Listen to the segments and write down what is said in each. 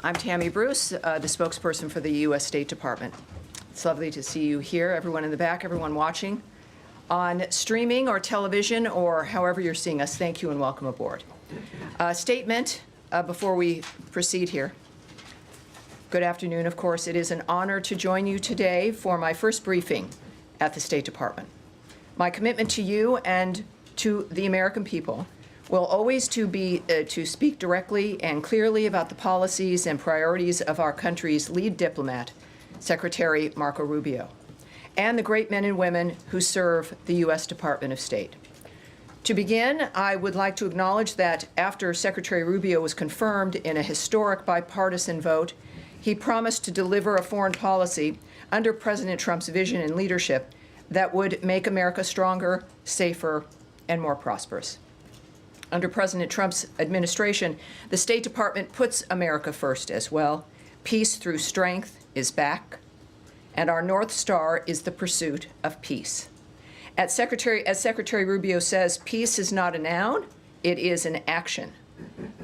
I'm Tammy Bruce, the spokesperson for the U.S. State Department. It's lovely to see you here, everyone in the back, everyone watching on streaming or television or however you're seeing us. Thank you and welcome aboard. Statement before we proceed here. Good afternoon, of course. It is an honor to join you today for my first briefing at the State Department. My commitment to you and to the American people will always to speak directly and clearly about the policies and priorities of our country's lead diplomat, Secretary Marco Rubio, and the great men and women who serve the U.S. Department of State. To begin, I would like to acknowledge that after Secretary Rubio was confirmed in a historic bipartisan vote, he promised to deliver a foreign policy under President Trump's vision and leadership that would make America stronger, safer, and more prosperous. Under President Trump's administration, the State Department puts America first as well. Peace through strength is back, and our North Star is the pursuit of peace. As Secretary Rubio says, peace is not a noun, it is an action.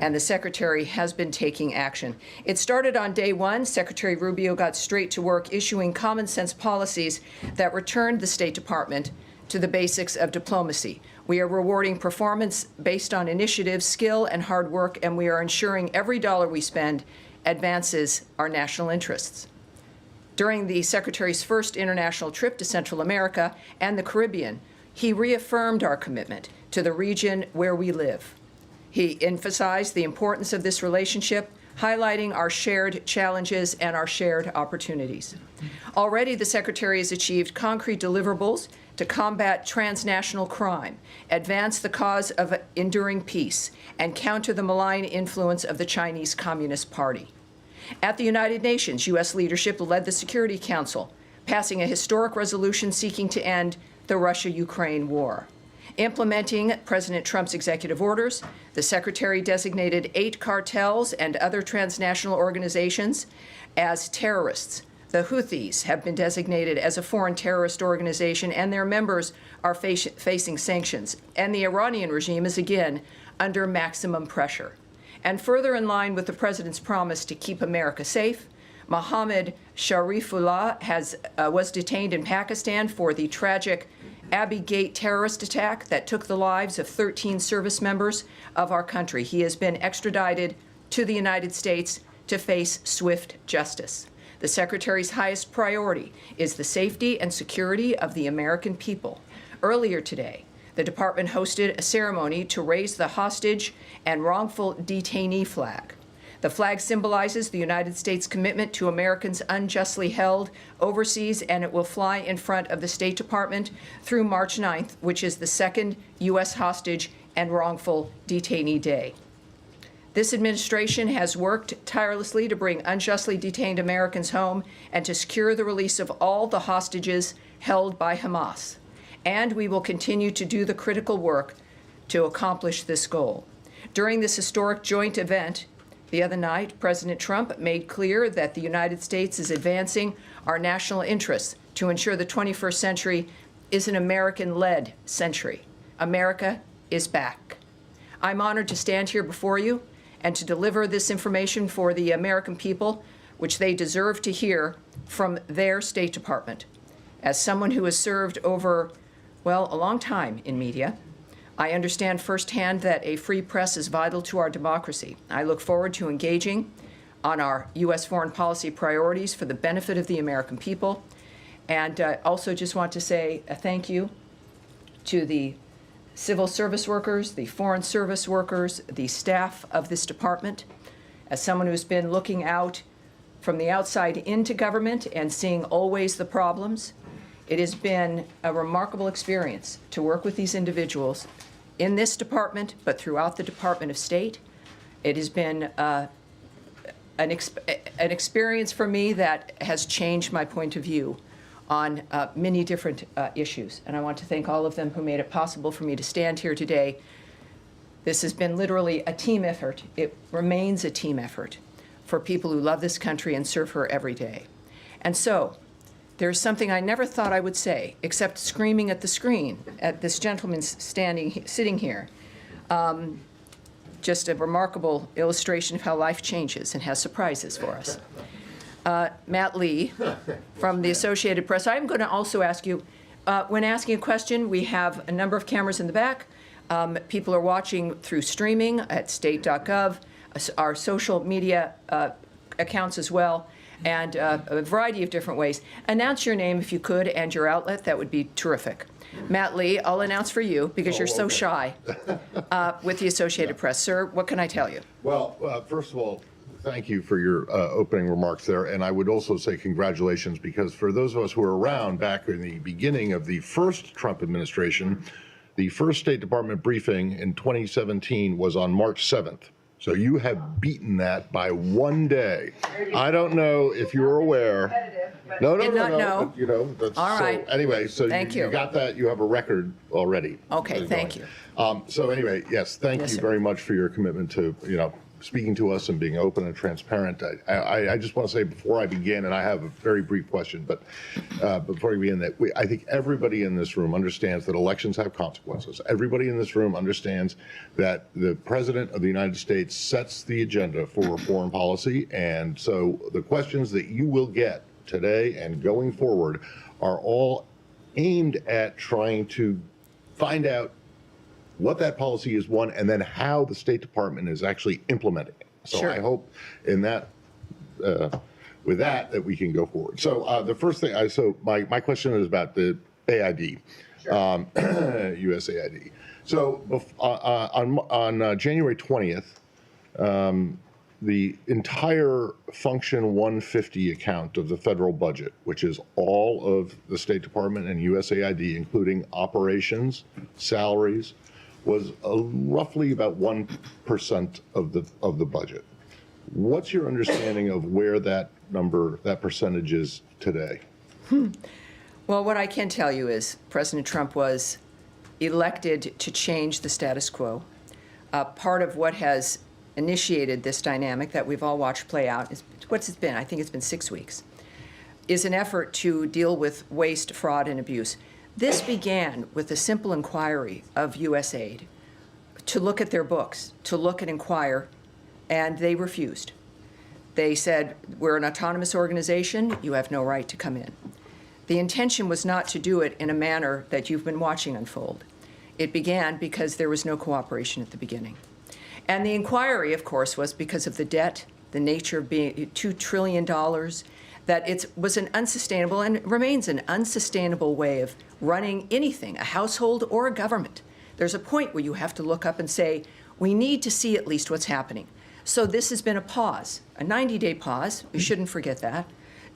And the Secretary has been taking action. It started on day one. Secretary Rubio got straight to work issuing common sense policies that returned the State Department to the basics of diplomacy. We are rewarding performance based on initiative, skill, and hard work, and we are ensuring every dollar we spend advances our national interests. During the Secretary's first international trip to Central America and the Caribbean, he reaffirmed our commitment to the region where we live. He emphasized the importance of this relationship, highlighting our shared challenges and our shared opportunities. Already, the Secretary has achieved concrete deliverables to combat transnational crime, advance the cause of enduring peace, and counter the malign influence of the Chinese Communist Party. At the United Nations, U.S. leadership led the Security Council, passing a historic resolution seeking to end the Russia-Ukraine war. Implementing President Trump's executive orders, the Secretary designated 8 cartels and other transnational organizations as terrorists. The Houthis have been designated as a foreign terrorist organization, and their members are facing sanctions. And the Iranian regime is again under maximum pressure. And further in line with the President's promise to keep America safe, Mohammed Sharifullah was detained in Pakistan for the tragic Abbey Gate terrorist attack that took the lives of 13 service members of our country. He has been extradited to the United States to face swift justice. The Secretary's highest priority is the safety and security of the American people. Earlier today, the Department hosted a ceremony to raise the hostage and wrongful detainee flag. The flag symbolizes the United States' commitment to Americans unjustly held overseas, and it will fly in front of the State Department through March 9th, which is the second U.S. hostage and wrongful detainee day. This administration has worked tirelessly to bring unjustly detained Americans home and to secure the release of all the hostages held by Hamas. And we will continue to do the critical work to accomplish this goal. During this historic joint event, the other night, President Trump made clear that the United States is advancing our national interests to ensure the 21st century is an American-led century. America is back. I'm honored to stand here before you and to deliver this information for the American people, which they deserve to hear from their State Department. As someone who has served over, well, a long time in media, I understand firsthand that a free press is vital to our democracy. I look forward to engaging on our U.S. foreign policy priorities for the benefit of the American people. And also just want to say a thank you to the civil service workers, the foreign service workers, the staff of this department. As someone who's been looking out from the outside into government and seeing always the problems, it has been a remarkable experience to work with these individuals in this department, but throughout the Department of State. It has been an experience for me that has changed my point of view on many different issues. And I want to thank all of them who made it possible for me to stand here today. This has been literally a team effort. It remains a team effort for people who love this country and serve her every day. And so, there's something I never thought I would say, except screaming at the screen at this gentleman sitting here. just a remarkable illustration of how life changes and has surprises for us. Matt Lee from the Associated Press. I'm going to also ask you, when asking a question, we have a number of cameras in the back. People are watching through streaming at state.gov, our social media accounts as well, and a variety of different ways. Announce your name if you could and your outlet. That would be terrific. Matt Lee, I'll announce for you because you're so shy with the Associated Press. Sir, what can I tell you? Well, first of all, thank you for your opening remarks there. And I would also say congratulations, because for those of us who were around back in the beginning of the first Trump administration, the first State Department briefing in 2017 was on March 7th. So you have beaten that by one day. I don't know if you were aware. No. You know, that's all right. So anyway, so you got that. You have a record already. Okay, thank you. So anyway, yes, thank you very much for your commitment to, speaking to us and being open and transparent. I just want to say before I begin, and I have a very brief question, but before we begin, that I think everybody in this room understands that elections have consequences. Everybody in this room understands that the President of the United States sets the agenda for foreign policy, and so the questions that you will get today and going forward are all aimed at trying to find out what that policy is, one, and then how the State Department is actually implementing it. So Sure. I hope in that, with that we can go forward. So the first thing, so my question is about the AID, USAID. So on January 20th, the entire Function 150 account of the federal budget, which is all of the State Department and USAID, including operations, salaries, was roughly about 1% of the budget. What's your understanding of where that percentage is today? Well, what I can tell you is President Trump was elected to change the status quo. Part of what has initiated this dynamic that we've all watched play out is what's it been? I think it's been 6 weeks. Is an effort to deal with waste, fraud, and abuse. This began with a simple inquiry of USAID to look at their books, to look and inquire, and they refused. They said, we're an autonomous organization, you have no right to come in. The intention was not to do it in a manner that you've been watching unfold. It began because there was no cooperation at the beginning. And the inquiry, of course, was because of the debt, the nature of being $2 trillion, that it was an unsustainable and remains an unsustainable way of running anything, a household or a government. There's a point where you have to look up and say, we need to see at least what's happening. So this has been a pause, a 90-day pause, we shouldn't forget that,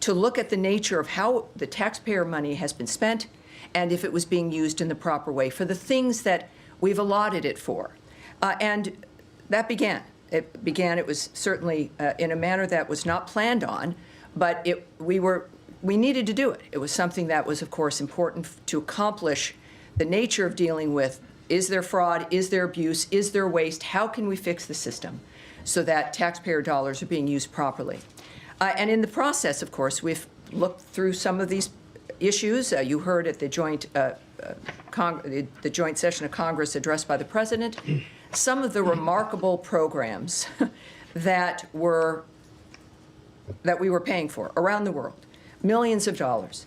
to look at the nature of how the taxpayer money has been spent and if it was being used in the proper way for the things that we've allotted it for. And that began. It was certainly in a manner that was not planned on, but we needed to do it. It was something that was, of course, important to accomplish the nature of dealing with, is there fraud, is there abuse, is there waste, how can we fix the system so that taxpayer dollars are being used properly? And in the process, of course, we've looked through some of these issues. You heard at the joint session of Congress addressed by the President, some of the remarkable programs that we were paying for around the world, millions of dollars.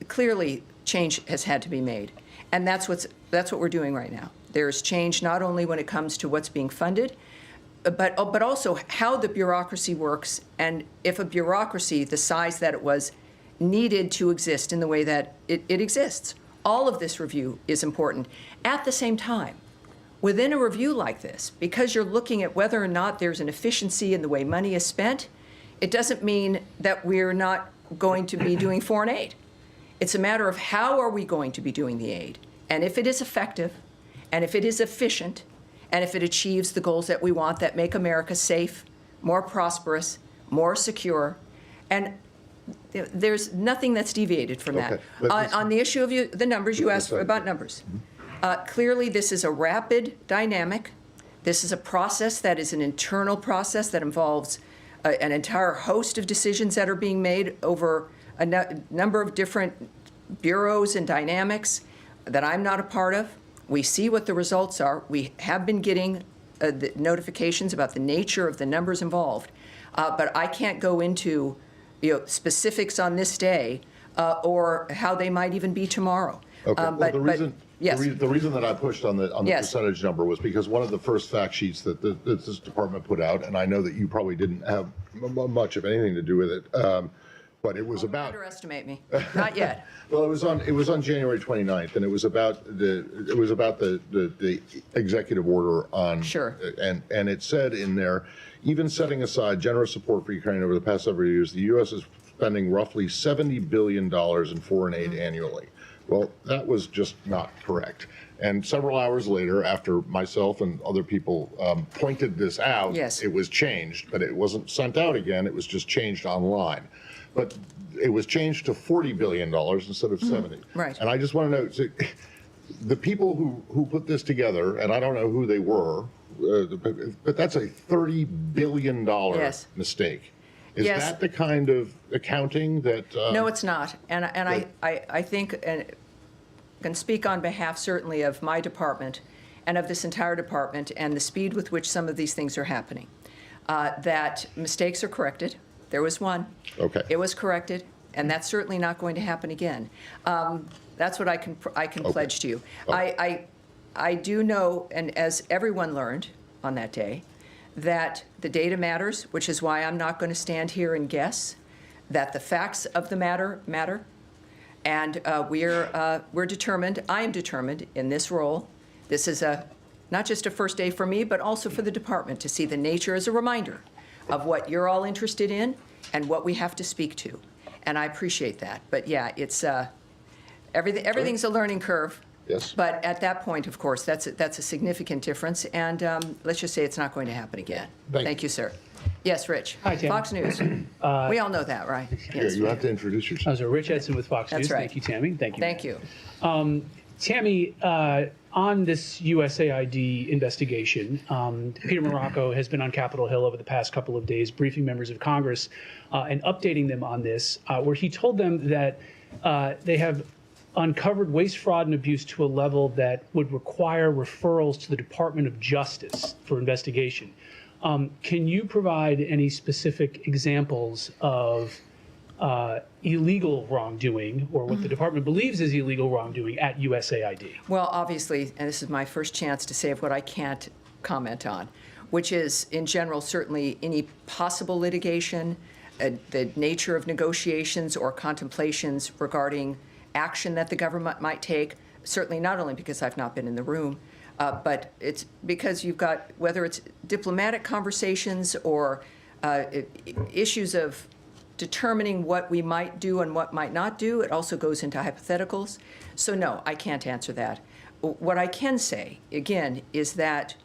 Clearly, change has had to be made. And that's what we're doing right now. There's change not only when it comes to what's being funded, but also how the bureaucracy works, and if a bureaucracy the size that it was needed to exist in the way that it exists. All of this review is important. At the same time, within a review like this, because you're looking at whether or not there's an efficiency in the way money is spent, it doesn't mean that we're not going to be doing foreign aid. It's a matter of how are we going to be doing the aid, and if it is effective, and if it is efficient, and if it achieves the goals that we want that make America safe, more prosperous, more secure, and there's nothing that's deviated from that. On the issue of the numbers, you asked about numbers. Clearly, this is a rapid dynamic. This is a process that is an internal process that involves an entire host of decisions that are being made over a number of different bureaus and dynamics that I'm not a part of. We see what the results are. We have been getting the notifications about the nature of the numbers involved, but I can't go into, specifics on this day or how they might even be tomorrow. Okay, well, Yes. the reason that I pushed on the Yes. percentage number was because one of the first fact sheets that this department put out, and I know that you probably didn't have much of anything to do with it, but it was about. Underestimate me. Not yet. Well, it was on January 29th, and it was about the executive order on. Sure. And it said in there, even setting aside generous support for Ukraine over the past several years, the U.S. is spending roughly $70 billion in foreign aid annually. Well, that was just not correct. And several hours later, after myself and other people pointed this out, Yes. it was changed, but it wasn't sent out again. It was just changed online. But it was changed to $40 billion instead of 70. Right. And I just want to know, so the people who put this together, and I don't know who they were, but that's a $30 billion Yes. mistake. Is Yes. that the kind of accounting that? No, it's not. And I think, and can speak on behalf certainly of my department and of this entire department and the speed with which some of these things are happening, that mistakes are corrected. There was one. Okay. It was corrected, and that's certainly not going to happen again. That's what I can pledge to you. Okay. I do know, and as everyone learned on that day, that the data matters, which is why I'm not going to stand here and guess, that the facts of the matter, and we're determined, I am determined in this role, this is not just a first day for me, but also for the department to see the nature as a reminder of what you're all interested in and what we have to speak to. And I appreciate that. But yeah, it's everything's a learning curve. Yes. But at that point, of course, that's a significant difference, and let's just say it's not going to happen again. Thank You, sir. Yes, Rich. Hi, Tammy. Fox News. We all know that, right? Here, you have to introduce yourself. So Rich Edson with Fox That's News. right. Thank you, Tammy. Thank you. Thank you. Tammy, on this USAID investigation, Peter Morocco has been on Capitol Hill over the past couple of days, briefing members of Congress and updating them on this, where he told them that they have uncovered waste, fraud, and abuse to a level that would require referrals to the Department of Justice for investigation. Can you provide any specific examples of illegal wrongdoing, or what the department believes is illegal wrongdoing at USAID? Well, obviously, and this is my first chance to say what I can't comment on, which is, in general, certainly any possible litigation, the nature of negotiations or contemplations regarding action that the government might take, certainly not only because I've not been in the room, but it's because you've got, whether it's diplomatic conversations or issues of determining what we might do and what might not do. It also goes into hypotheticals. So no, I can't answer that. What I can say, again, is that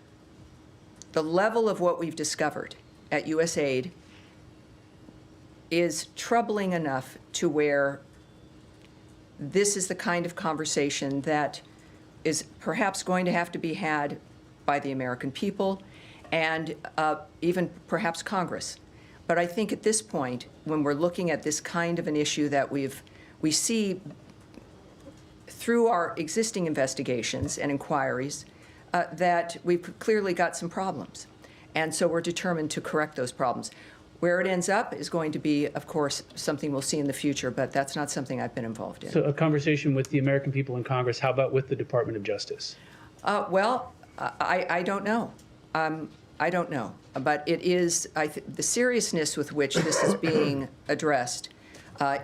the level of what we've discovered at USAID is troubling enough to where this is the kind of conversation that is perhaps going to have to be had by the American people and even perhaps Congress. But I think at this point, when we're looking at this kind of an issue that we see through our existing investigations and inquiries, that we've clearly got some problems. And so we're determined to correct those problems. Where it ends up is going to be, of course, something we'll see in the future, but that's not something I've been involved in. So a conversation with the American people in Congress, how about with the Department of Justice? Well, I don't know. I don't know. But it is, the seriousness with which this is being addressed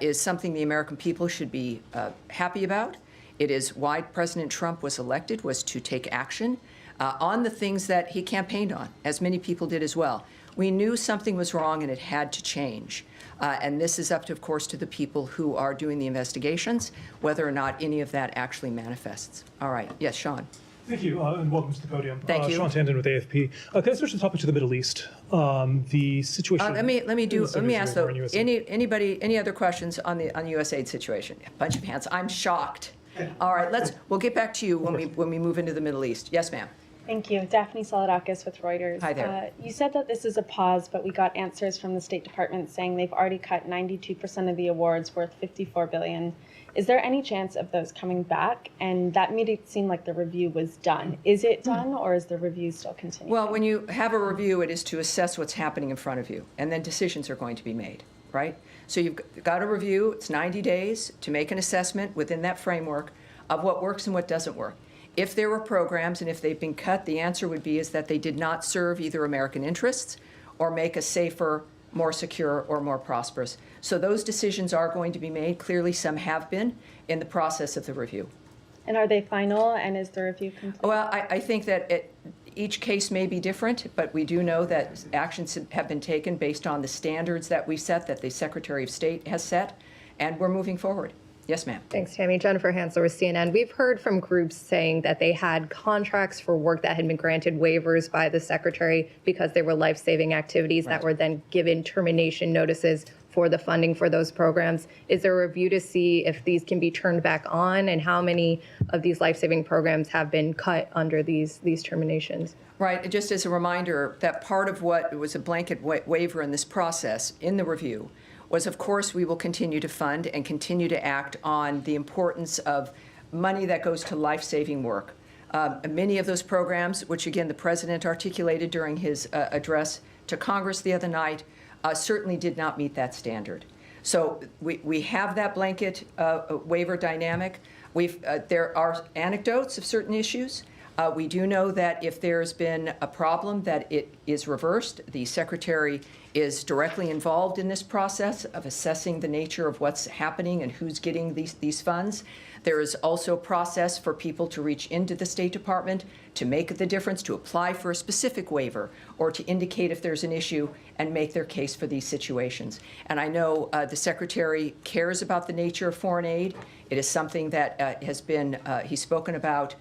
is something the American people should be happy about. It is why President Trump was elected, was to take action on the things that he campaigned on, as many people did as well. We knew something was wrong and it had to change. And this is up to, of course, to the people who are doing the investigations, whether or not any of that actually manifests. All right. Yes, Sean. Thank you, and welcome to the podium. Thank you. Sean Tandon with AFP. Can I switch the topic to the Middle East? The situation. Let me ask though. in USA. Any other questions on the USAID situation? A bunch of hands. I'm shocked. All right. We'll get back to you when we move into the Middle East. Yes, ma'am. Thank you. Daphne Solodakis with Reuters. Hi there. You said that this is a pause, but we got answers from the State Department saying they've already cut 92% of the awards worth $54 billion. Is there any chance of those coming back? And that made it seem like the review was done. Is it done, or is the review still continuing? Well, when you have a review, it is to assess what's happening in front of you, and then decisions are going to be made, right? So you've got a review, it's 90 days to make an assessment within that framework of what works and what doesn't work. If there were programs and if they've been cut, the answer would be is that they did not serve either American interests or make us safer, more secure, or more prosperous. So those decisions are going to be made. Clearly, some have been in the process of the review. And are they final, and is the review complete? Well, I think that each case may be different, but we do know that actions have been taken based on the standards that we set, that the Secretary of State has set, and we're moving forward. Yes, ma'am. Thanks, Tammy. Jennifer Hansler with CNN. We've heard from groups saying that they had contracts for work that had been granted waivers by the Secretary because they were life-saving activities that were then given termination notices for the funding for those programs. Is there a review to see if these can be turned back on, and how many of these life-saving programs have been cut under these terminations? Right. Just as a reminder, that part of what was a blanket waiver in this process, in the review, was, of course, we will continue to fund and continue to act on the importance of money that goes to life-saving work. Many of those programs, which, again, the President articulated during his address to Congress the other night, certainly did not meet that standard. So we have that blanket waiver dynamic. There are anecdotes of certain issues. We do know that if there's been a problem, that it is reversed. The Secretary is directly involved in this process of assessing the nature of what's happening and who's getting these funds. There is also a process for people to reach into the State Department to make the difference, to apply for a specific waiver, or to indicate if there's an issue and make their case for these situations. And I know the Secretary cares about the nature of foreign aid. It is something that has been, he's spoken about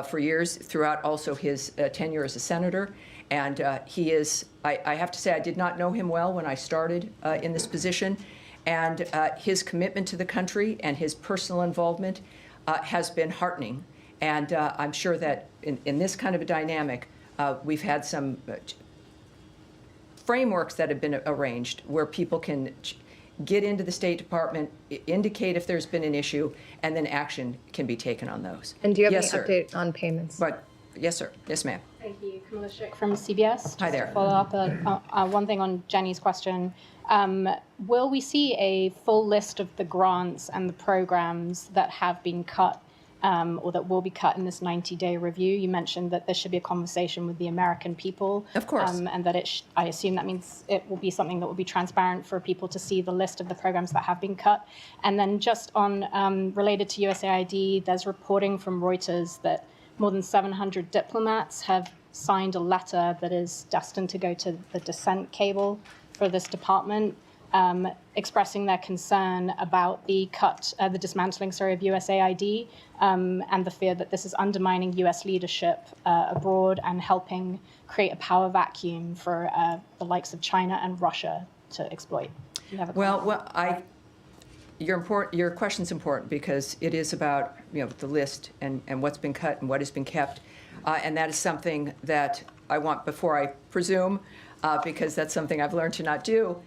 for years throughout also his tenure as a senator. And he is, I have to say, I did not know him well when I started in this position. And his commitment to the country and his personal involvement has been heartening. And I'm sure that in this kind of a dynamic, we've had some frameworks that have been arranged where people can get into the State Department, indicate if there's been an issue, and then action can be taken on those. And do you have Yes, any sir. update on payments? But yes, sir. Yes, ma'am. Thank you. Camilla Schick from CBS. Hi Just there. to follow up one thing on Jenny's question. Will we see a full list of the grants and the programs that have been cut or that will be cut in this 90-day review? You mentioned that there should be a conversation with the American people. Of course. And that I assume that means it will be something that will be transparent for people to see the list of the programs that have been cut. And then just on related to USAID, there's reporting from Reuters that more than 700 diplomats have signed a letter that is destined to go to the dissent cable for this department, expressing their concern about the dismantling, of USAID, and the fear that this is undermining U.S. leadership abroad and helping create a power vacuum for the likes of China and Russia to exploit. Do you have a comment? Your question's important because it is about the list and what's been cut and what has been kept, and that is something that I want before I presume, because that's something I've learned to not do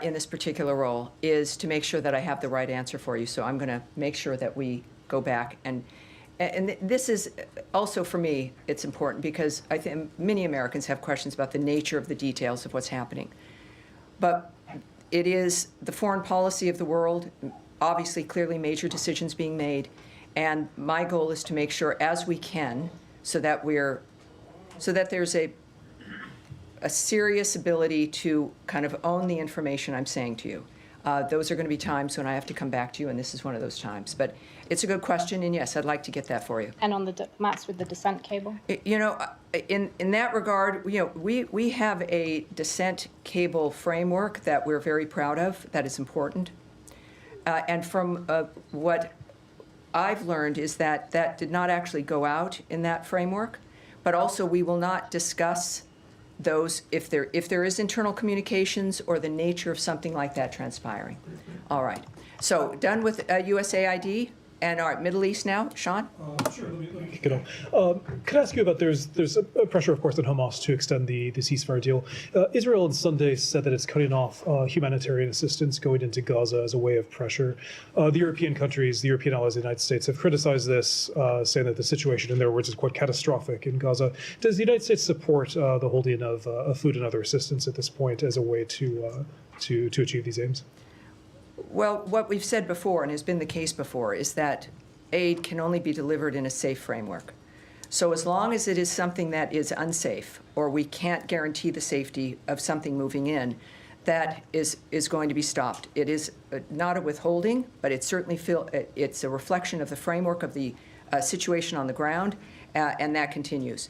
in this particular role, is to make sure that I have the right answer for you. So I'm going to make sure that we go back and this is also for me it's important because I think many Americans have questions about the nature of the details of what's happening, but it is the foreign policy of the world, obviously, clearly major decisions being made, and my goal is to make sure as we can so that there's a serious ability to kind of own the information I'm saying to you. Those are going to be times when I have to come back to you, and this is one of those times. But it's a good question, and yes, I'd like to get that for you. And on the diplomats with the dissent cable? In that regard, we have a dissent cable framework that we're very proud of, that is important. And from what I've learned is that did not actually go out in that framework, but also we will not discuss those if there is internal communications or the nature of something like that transpiring. All right. So done with USAID. And all right, Middle East now, Sean? Sure, let me kick it off. Could I ask you about, there's a pressure, of course, on Hamas to extend the ceasefire deal. Israel on Sunday said that it's cutting off humanitarian assistance going into Gaza as a way of pressure. The European countries, the European allies of the United States have criticized this, saying that the situation, in their words, is quite catastrophic in Gaza. Does the United States support the holding of food and other assistance at this point as a way to achieve these aims? Well, what we've said before, and has been the case before, is that aid can only be delivered in a safe framework. So as long as it is something that is unsafe, or we can't guarantee the safety of something moving in, that is going to be stopped. It is not a withholding, but it's certainly it's a reflection of the framework of the situation on the ground, and that continues.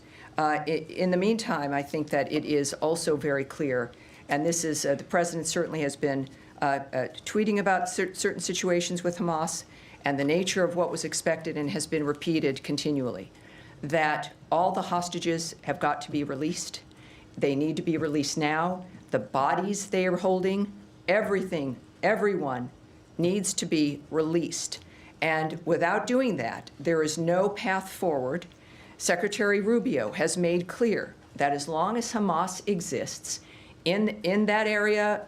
In the meantime, I think that it is also very clear, and this is, the president certainly has been tweeting about certain situations with Hamas and the nature of what was expected and has been repeated continually, that all the hostages have got to be released. They need to be released now. The bodies they are holding, everything, everyone needs to be released. And without doing that, there is no path forward. Secretary Rubio has made clear that as long as Hamas exists in that area,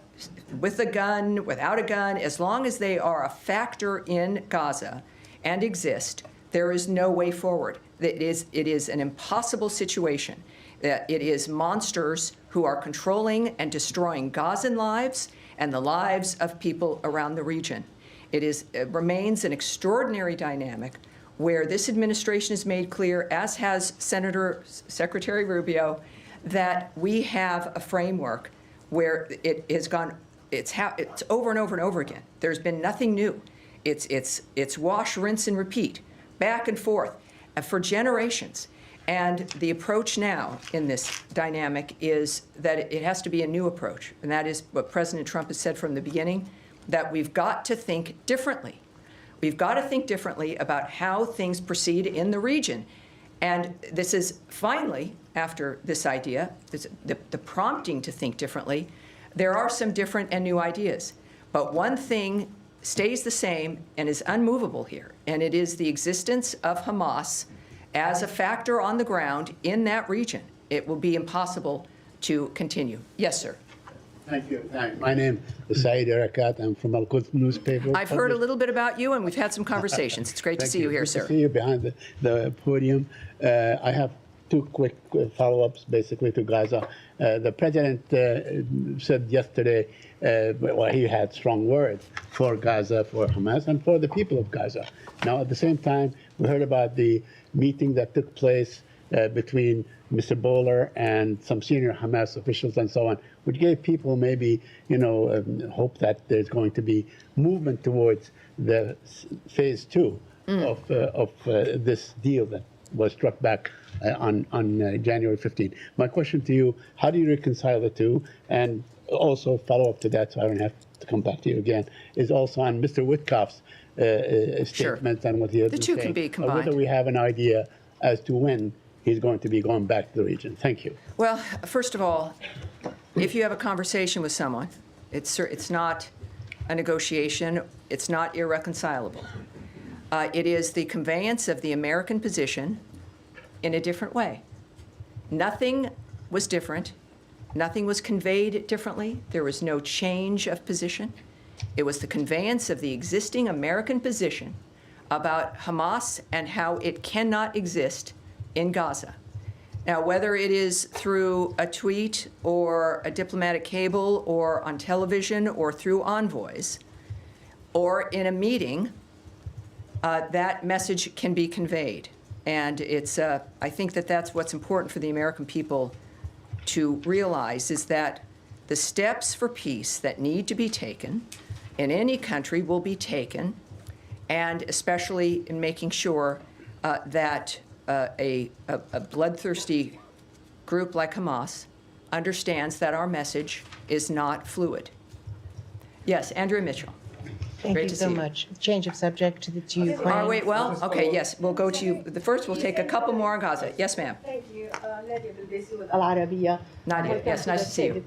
with a gun, without a gun, as long as they are a factor in Gaza and exist, there is no way forward. It is an impossible situation. It is monsters who are controlling and destroying Gazan lives and the lives of people around the region. It remains an extraordinary dynamic where this administration has made clear, as has Secretary Rubio, that we have a framework where it has gone, it's over and over and over again. There's been nothing new. It's wash, rinse, and repeat, back and forth for generations. And the approach now in this dynamic is that it has to be a new approach. And that is what President Trump has said from the beginning, that we've got to think differently. We've got to think differently about how things proceed in the region. And this is finally, after this idea, the prompting to think differently, there are some different and new ideas. But one thing stays the same and is unmovable here, and it is the existence of Hamas as a factor on the ground in that region. It will be impossible to continue. Yes, sir. Thank you. My name is Saeed Erakat. I'm from Al-Quds newspaper. I've heard a little bit about you, and we've had some conversations. It's great to see you here, sir. Good to see you behind the podium. I have two quick follow-ups, basically, to Gaza. The president said yesterday, well, he had strong words for Gaza, for Hamas, and for the people of Gaza. Now, at the same time, we heard about the meeting that took place between Mr. Bowler and some senior Hamas officials and so on, which gave people maybe, hope that there's going to be movement towards the phase two of this deal that was struck back on January 15. My question to you, how do you reconcile the two? And also follow up to that, so I don't have to come back to you again, is also on Mr. Witkoff's statement and what he has been saying. The two can be combined. Whether we have an idea as to when he's going to be going back to the region. Thank you. Well, first of all, if you have a conversation with someone, it's not a negotiation. It's not irreconcilable. It is the conveyance of the American position in a different way. Nothing was different. Nothing was conveyed differently. There was no change of position. It was the conveyance of the existing American position about Hamas and how it cannot exist in Gaza. Now, whether it is through a tweet or a diplomatic cable or on television or through envoys or in a meeting, that message can be conveyed. And I think that that's what's important for the American people to realize, is that the steps for peace that need to be taken in any country will be taken, and especially in making sure that a bloodthirsty group like Hamas understands that our message is not fluid. Yes, Andrea Mitchell. Thank Great you to so see you. much. Change of subject to Ukraine. Oh, wait, well, okay, yes, we'll go to you. First, we'll take a couple more on Gaza. Yes, ma'am. Thank you. Nadia Bilbesi with Al Arabiya. Nadia, yes, nice to see you.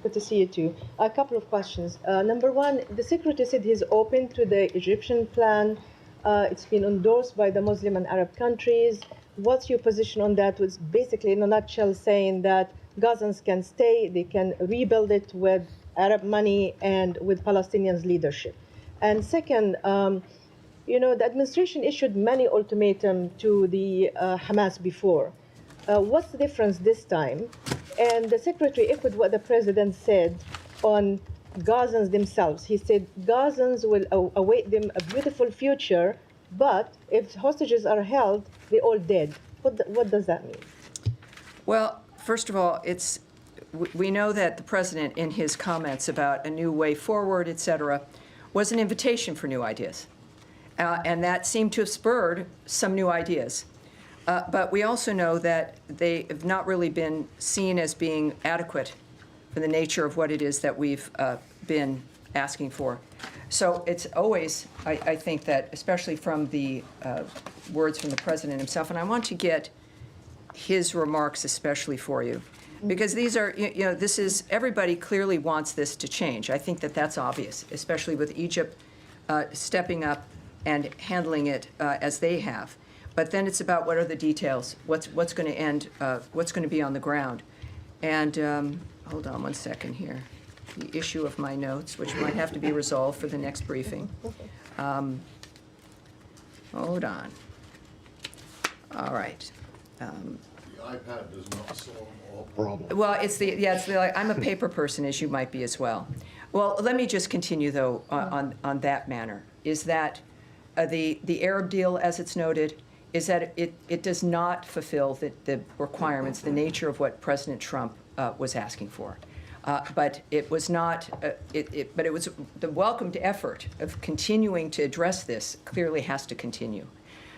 Good to see you too. A couple of questions. Number one, the secretary said he's open to the Egyptian plan It's been endorsed by the Muslim and Arab countries. What's your position on that? Was basically, in a nutshell, saying that Gazans can stay, they can rebuild it with Arab money and with Palestinians' leadership. And second, the administration issued many ultimatums to the Hamas before. What's the difference this time? And the secretary echoed what the president said on Gazans themselves. He said Gazans will await them a beautiful future, but if hostages are held, they're all dead. What does that mean? Well, first of all, we know that the president, in his comments about a new way forward, et cetera, was an invitation for new ideas. And that seemed to have spurred some new ideas. But we also know that they have not really been seen as being adequate for the nature of what it is that we've been asking for. So it's always, I think that, especially from the words from the president himself, and I want to get his remarks especially for you, because these are, this is, everybody clearly wants this to change. I think that that's obvious, especially with Egypt stepping up and handling it as they have. But then it's about what are the details, what's going to end, what's going to be on the ground. And hold on one second here. The issue of my notes, which might have to be resolved for the next briefing. Hold on. All right. The iPad does not solve all problems. Well, I'm a paper person, as you might be as well. Well, let me just continue, though, on that manner, is that the Arab deal, as it's noted, is that it does not fulfill the requirements, the nature of what President Trump was asking for. But it was not, but it was the welcomed effort of continuing to address this clearly has to continue.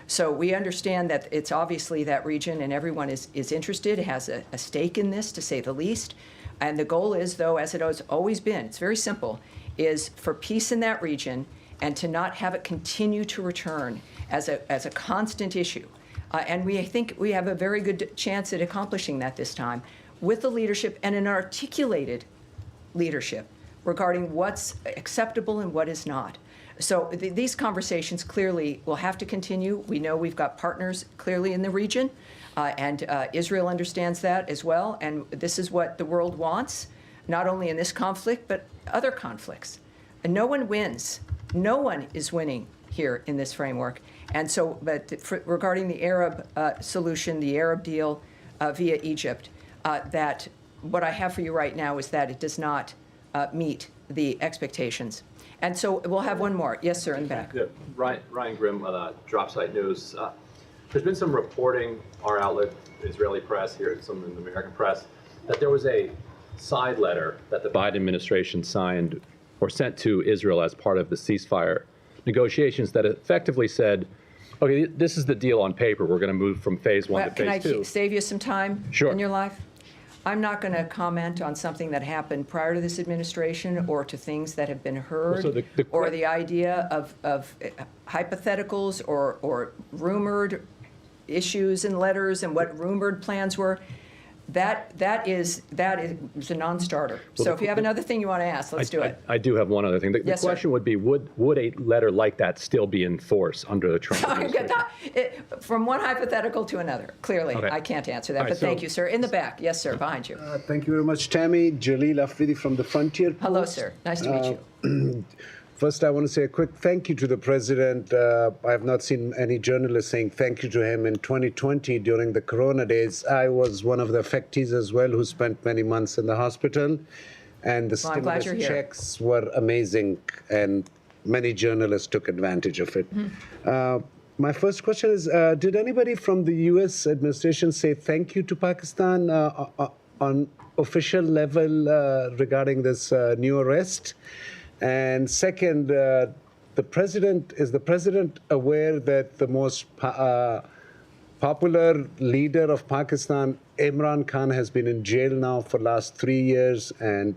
So we understand that it's obviously that region and everyone is interested, has a stake in this, to say the least. And the goal is, though, as it has always been, it's very simple, is for peace in that region and to not have it continue to return as a constant issue. And we think we have a very good chance at accomplishing that this time with the leadership and an articulated leadership regarding what's acceptable and what is not. So these conversations clearly will have to continue. We know we've got partners clearly in the region, and Israel understands that as well. And this is what the world wants, not only in this conflict, but other conflicts. And no one wins. No one is winning here in this framework. And so, regarding the Arab solution, the Arab deal via Egypt, that what I have for you right now is that it does not meet the expectations. And so we'll have one more. Yes, sir, in the back. Yeah, Ryan Grimm, Dropsite News. There's been some reporting, our outlet, Israeli press here, some in the American press, that there was a side letter that the Biden administration signed or sent to Israel as part of the ceasefire negotiations that effectively said, okay, this is the deal on paper. We're going to move from phase one to phase two. Can I save you some time in your life? I'm not going to comment on something that happened prior to this administration or to things that have been heard or the idea of hypotheticals or rumored issues and letters and what rumored plans were. That is a non-starter. So if you have another thing you want to ask, let's do it. I do have one other thing. The Yes, question sir. would be, would a letter like that still be in force under the Trump administration? From one hypothetical to another. Clearly, Okay. I can't answer that, All right, but thank so- you, sir. In the back. Yes, sir, behind you. Thank you very much, Tammy. Jalil Afridi from the Frontier Post. Hello, sir. Nice to meet you. First, I want to say a quick thank you to the president. I have not seen any journalists saying thank you to him in 2020 during the Corona days. I was one of the affectees as well who spent many months in the hospital. And the Well, I'm glad stimulus you're here. checks were amazing, and many journalists took advantage of it. My first question is, did anybody from the U.S. administration say thank you to Pakistan on official level regarding this new arrest? And second, is the president aware that the most popular leader of Pakistan, Imran Khan, has been in jail now for the last 3 years, and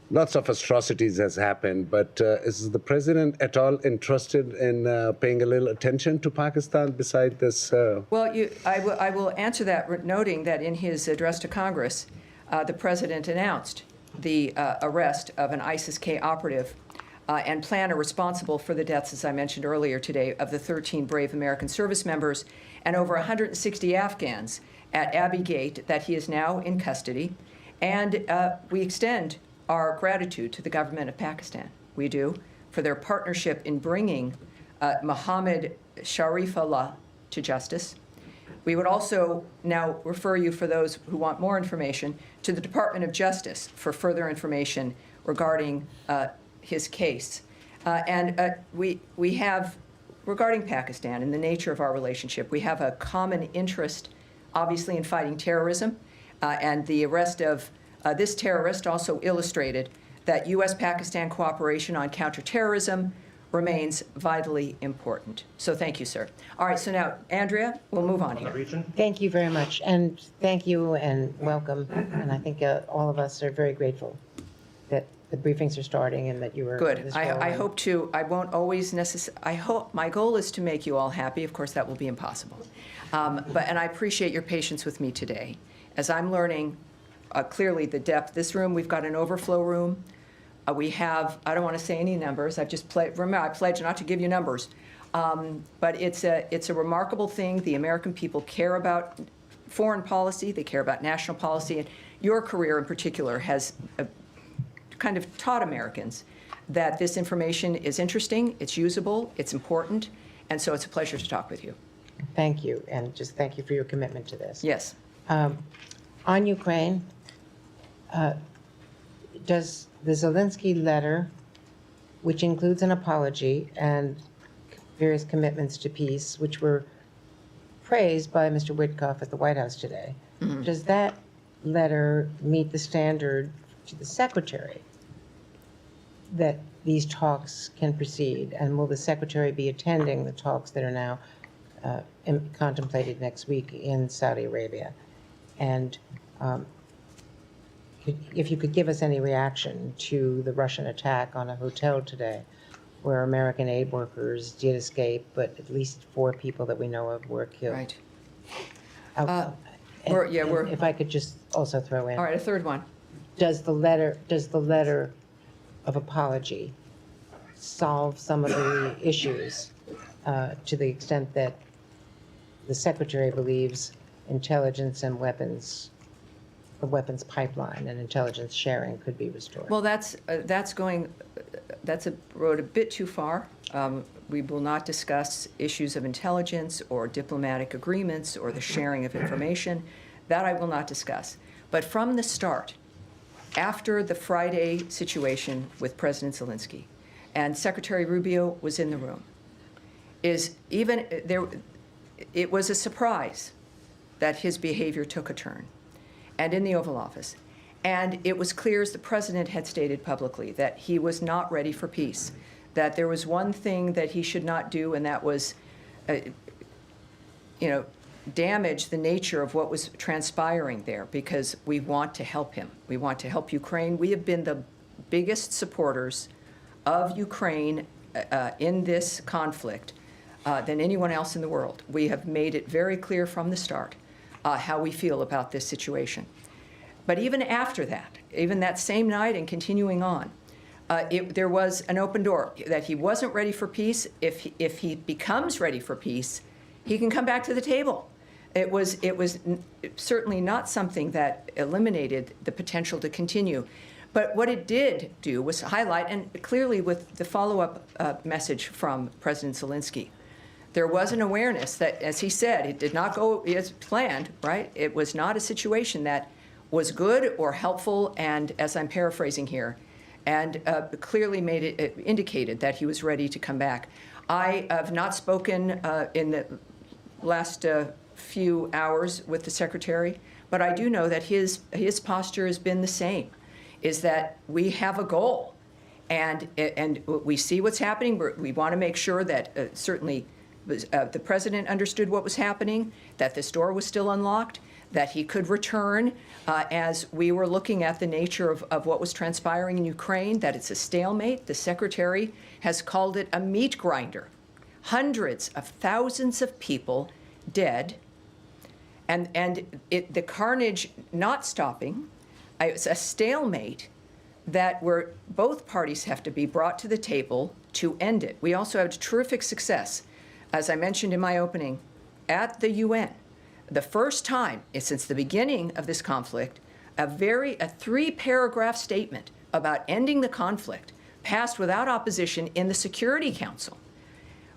lots of atrocities has happened. But is the president at all interested in paying a little attention to Pakistan beside this? Well, I will answer that, noting that in his address to Congress, the president announced the arrest of an ISIS-K operative and plan are responsible for the deaths, as I mentioned earlier today, of the 13 brave American service members and over 160 Afghans at Abbey Gate that he is now in custody. And we extend our gratitude to the government of Pakistan. We do, for their partnership in bringing Mohammed Sharifullah to justice. We would also now refer you, for those who want more information, to the Department of Justice for further information regarding his case. We have, regarding Pakistan and the nature of our relationship, we have a common interest, obviously, in fighting terrorism. And the arrest of this terrorist also illustrated that U.S.-Pakistan cooperation on counterterrorism remains vitally important. So thank you, sir. All right, so now, Andrea, we'll move on here. Thank you very much, and thank you and welcome. And I think all of us are very grateful that the briefings are starting and that you were Good. this I role. hope to. I won't always necessarily. I hope my goal is to make you all happy. Of course, that will be impossible. And I appreciate your patience with me today, as I'm learning clearly the depth. This room, we've got an overflow room. We have, I don't want to say any numbers. I've just remember, I pledge not to give you numbers. But it's a remarkable thing. The American people care about foreign policy. They care about national policy. And your career in particular has kind of taught Americans that this information is interesting, it's usable, it's important. And so it's a pleasure to talk with you. Thank you, and just thank you for your commitment to this. Yes. On Ukraine, does the Zelensky letter, which includes an apology and various commitments to peace, which were praised by Mr. Witkoff at the White House today, does that letter meet the standard to the Secretary that these talks can proceed? And will the Secretary be attending the talks that are now contemplated next week in Saudi Arabia? And if you could give us any reaction to the Russian attack on a hotel today, where American aid workers did escape, but at least 4 people that we know of were killed. Right. If I could just also throw in. All right, a third one. Does the letter of apology solve some of the issues to the extent that the Secretary believes intelligence and the weapons pipeline and intelligence sharing could be restored? Well, that's a road a bit too far. We will not discuss issues of intelligence or diplomatic agreements or the sharing of information. That I will not discuss. But from the start, after the Friday situation with President Zelensky, and Secretary Rubio was in the room, it was a surprise that his behavior took a turn, and in the Oval Office. And it was clear, as the president had stated publicly, that he was not ready for peace, that there was one thing that he should not do, and that was, damage the nature of what was transpiring there, because we want to help him. We want to help Ukraine. We have been the biggest supporters of Ukraine in this conflict than anyone else in the world. We have made it very clear from the start how we feel about this situation. But even after that, even that same night and continuing on, there was an open door that he wasn't ready for peace. If he becomes ready for peace, he can come back to the table. It was certainly not something that eliminated the potential to continue. But what it did do was highlight, and clearly with the follow-up message from President Zelensky, there was an awareness that, as he said, it did not go as planned, right? It was not a situation that was good or helpful, and as I'm paraphrasing here, and clearly indicated that he was ready to come back. I have not spoken in the last few hours with the Secretary, but I do know that his posture has been the same, is that we have a goal, and we see what's happening. We want to make sure that certainly the president understood what was happening, that this door was still unlocked, that he could return as we were looking at the nature of what was transpiring in Ukraine, that it's a stalemate. The Secretary has called it a meat grinder. Hundreds of thousands of people dead, and the carnage not stopping. It's a stalemate that both parties have to be brought to the table to end it. We also have terrific success, as I mentioned in my opening, at the UN. The first time since the beginning of this conflict, a 3-paragraph statement about ending the conflict passed without opposition in the Security Council,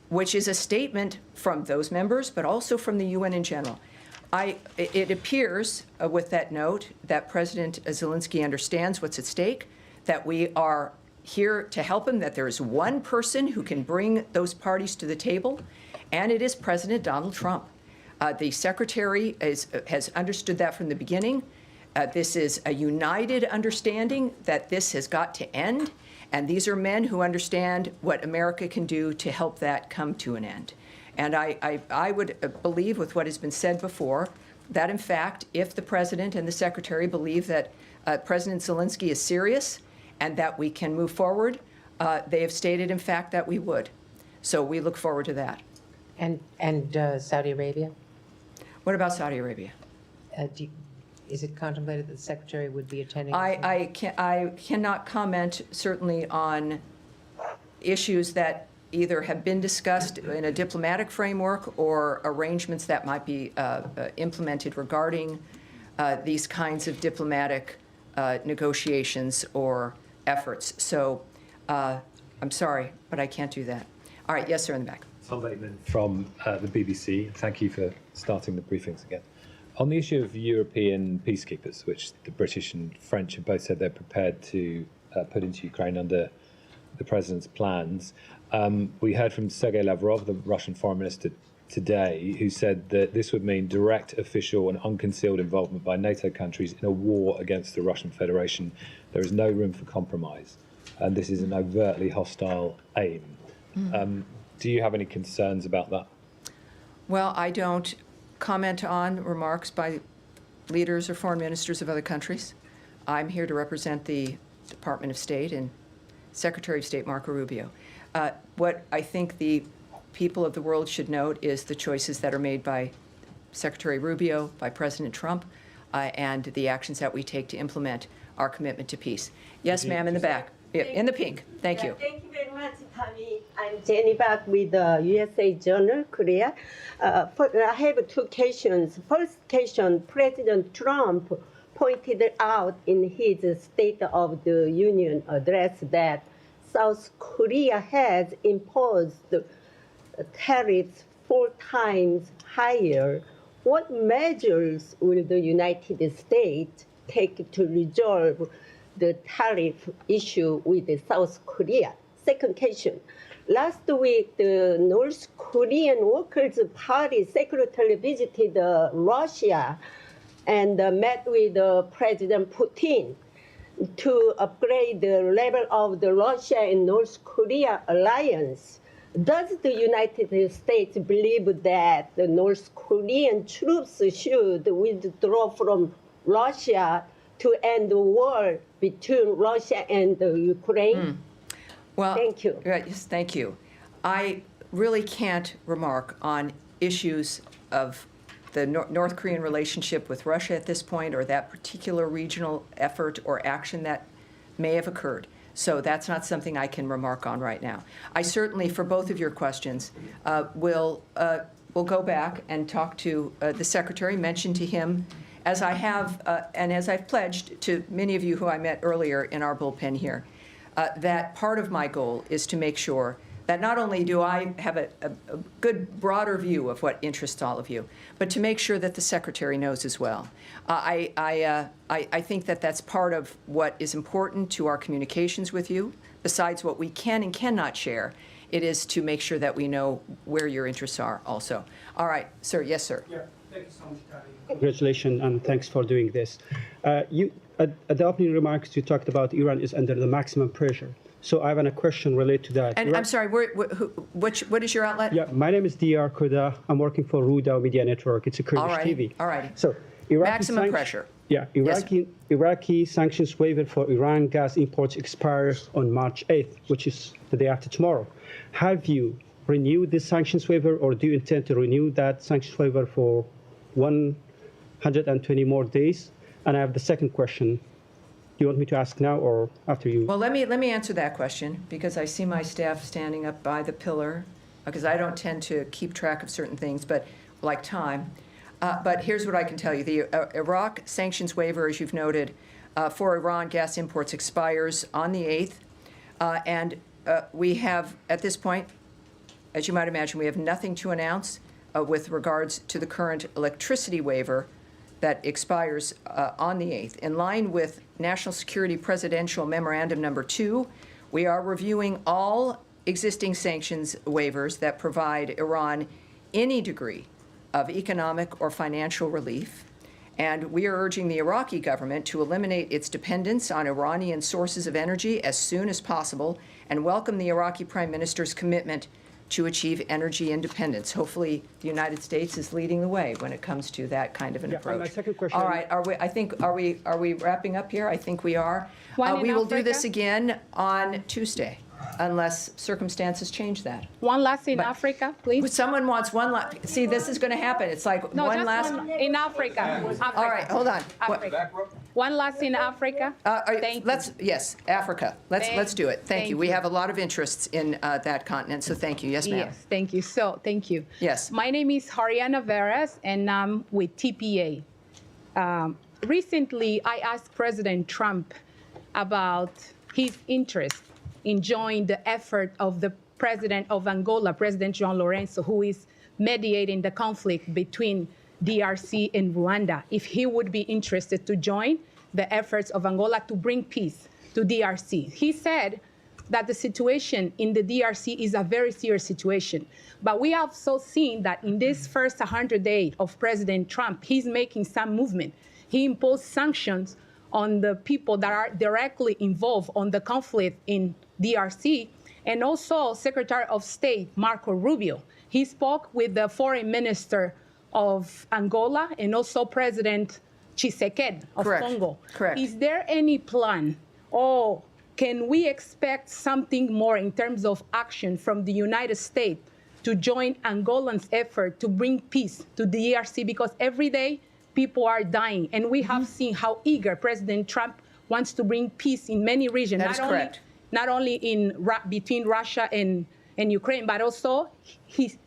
which is a statement from those members, but also from the UN in general. It appears with that note that President Zelensky understands what's at stake, that we are here to help him, that there is one person who can bring those parties to the table, and it is President Donald Trump. The Secretary has understood that from the beginning. This is a united understanding that this has got to end, and these are men who understand what America can do to help that come to an end. And I would believe, with what has been said before, that in fact, if the President and the Secretary believe that President Zelensky is serious and that we can move forward, they have stated, in fact, that we would. So we look forward to that. And Saudi Arabia? What about Saudi Arabia? Is it contemplated that the Secretary would be attending? I cannot comment, certainly, on issues that either have been discussed in a diplomatic framework or arrangements that might be implemented regarding these kinds of diplomatic negotiations or efforts. So I'm sorry, but I can't do that. All right, yes, sir, in the back. Tom Bateman from the BBC. Thank you for starting the briefings again. On the issue of European peacekeepers, which the British and French have both said they're prepared to put into Ukraine under the president's plans, we heard from Sergei Lavrov, the Russian foreign minister, today, who said that this would mean direct, official and unconcealed involvement by NATO countries in a war against the Russian Federation. There is no room for compromise, and this is an overtly hostile aim. Do you have any concerns about that? Well, I don't comment on remarks by leaders or foreign ministers of other countries. I'm here to represent the Department of State and Secretary of State Marco Rubio. What I think the people of the world should note is the choices that are made by Secretary Rubio, by President Trump, and the actions that we take to implement our commitment to peace. Yes, ma'am, in the back. In the pink. Thank you. Thank you very much, Tammy. I'm Jenny back with the USA Journal, Korea. I have two questions. First question, President Trump pointed out in his State of the Union address that South Korea has imposed tariffs 4 times higher. What measures will the United States take to resolve the tariff issue with South Korea? Second question. Last week, the North Korean Workers' Party secretary visited Russia and met with President Putin to upgrade the level of the Russia and North Korea alliance. Does the United States believe that the North Korean troops should withdraw from Russia to end the war between Russia and Ukraine? Well, thank you. Yes, thank you. I really can't remark on issues of the North Korean relationship with Russia at this point, or that particular regional effort or action that may have occurred. So that's not something I can remark on right now. I certainly, for both of your questions, will go back and talk to the Secretary, mention to him, as I have and as I've pledged to many of you who I met earlier in our bullpen here, that part of my goal is to make sure that not only do I have a good broader view of what interests all of you, but to make sure that the Secretary knows as well. I think that that's part of what is important to our communications with you. Besides what we can and cannot share, it is to make sure that we know where your interests are also. All right, sir. Yes, sir. Yeah, thank you so much, Kathy. Congratulations, and thanks for doing this. At the opening remarks, you talked about Iran is under the maximum pressure. So I have a question related to that. And I'm sorry, what is your outlet? Yeah, my name is Dr. Koda. I'm working for Ruda Media Network. It's a Kurdish TV. All righty. So maximum pressure. Yeah, Iraqi sanctions waiver for Iran gas imports expires on March 8th, which is the day after tomorrow. Have you renewed this sanctions waiver, or do you intend to renew that sanctions waiver for 120 more days? And I have the second question. you want me to ask now or after you? Well, let me answer that question, because I see my staff standing up by the pillar, because I don't tend to keep track of certain things, but like time. But here's what I can tell you. The Iraq sanctions waiver, as you've noted, for Iran gas imports expires on the 8th. And we have, at this point, as you might imagine, we have nothing to announce with regards to the current electricity waiver that expires on the 8th. In line with National Security Presidential Memorandum Number 2, we are reviewing all existing sanctions waivers that provide Iran any degree of economic or financial relief. And we are urging the Iraqi government to eliminate its dependence on Iranian sources of energy as soon as possible and welcome the Iraqi Prime Minister's commitment to achieve energy independence. Hopefully, the United States is leading the way when it comes to that kind of an approach. My second question. All right, are we wrapping up here? I think we are. We will do this again on Tuesday, unless circumstances change that. One last in Africa, please. Someone wants one last. See, this is going to happen. It's like No, one just last. one in Africa. All right, hold on. Africa. One last in Africa. Thank you. Yes, Africa. Let's do it. Thank you. We have a lot of interests in that continent, so thank you. Yes, ma'am. Yes, thank you. So, thank you. Yes. My name is Hariana Veras, and I'm with TPA. Recently, I asked President Trump about his interest in joining the effort of the president of Angola, President João Lourenço, who is mediating the conflict between DRC and Rwanda, if he would be interested to join the efforts of Angola to bring peace to DRC. He said that the situation in the DRC is a very serious situation. But we have also seen that in this first 100 days of President Trump, he's making some movement. He imposed sanctions on the people that are directly involved on the conflict in DRC, and also Secretary of State Marco Rubio. He spoke with the Foreign Minister of Angola and also President Tshisekedi of Congo. Correct. Is there any plan, or can we expect something more in terms of action from the United States to join Angolan's effort to bring peace to the DRC? Because every day people are dying, and we have seen how eager President Trump wants to bring peace in many regions. That is correct. Not only between Russia and Ukraine, but also he's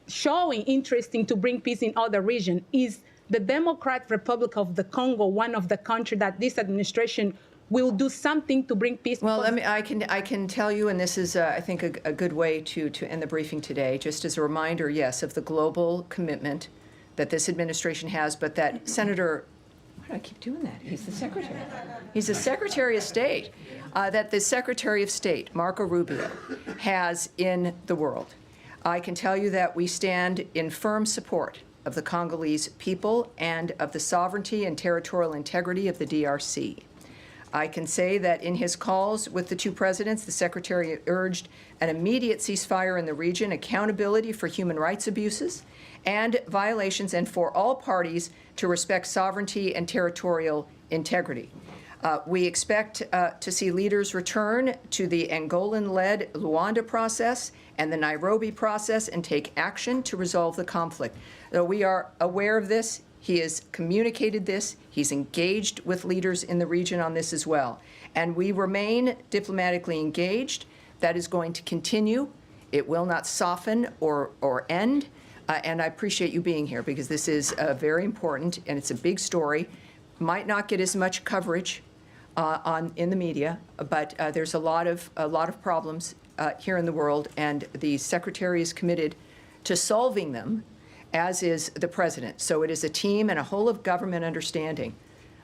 showing interest to bring peace in other regions. Is the Democratic Republic of the Congo one of the countries that this administration will do something to bring peace? Well, I can tell you, and this is, I think, a good way to end the briefing today, just as a reminder, yes, of the global commitment that this administration has, but that Senator, why do I keep doing that? He's the secretary. He's the Secretary of State. That the Secretary of State, Marco Rubio, has in the world. I can tell you that we stand in firm support of the Congolese people and of the sovereignty and territorial integrity of the DRC. I can say that in his calls with the two presidents, the Secretary urged an immediate ceasefire in the region, accountability for human rights abuses and violations, and for all parties to respect sovereignty and territorial integrity. We expect to see leaders return to the Angolan-led Luanda process and the Nairobi process and take action to resolve the conflict. We are aware of this. He has communicated this. He's engaged with leaders in the region on this as well. And we remain diplomatically engaged. That is going to continue. It will not soften or end. And I appreciate you being here, because this is very important, and it's a big story. Might not get as much coverage in the media, but there's a lot of problems here in the world, and the Secretary is committed to solving them, as is the President. So it is a team and a whole of government understanding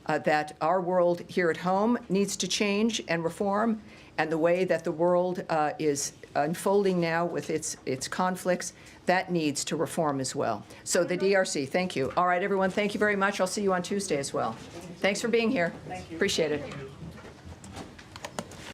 that our world here at home needs to change and reform, and the way that the world is unfolding now with its conflicts, that needs to reform as well. So the DRC, thank you. All right, everyone, thank you very much. I'll see you on Tuesday as well. Thanks for being here. Thank you. Appreciate it.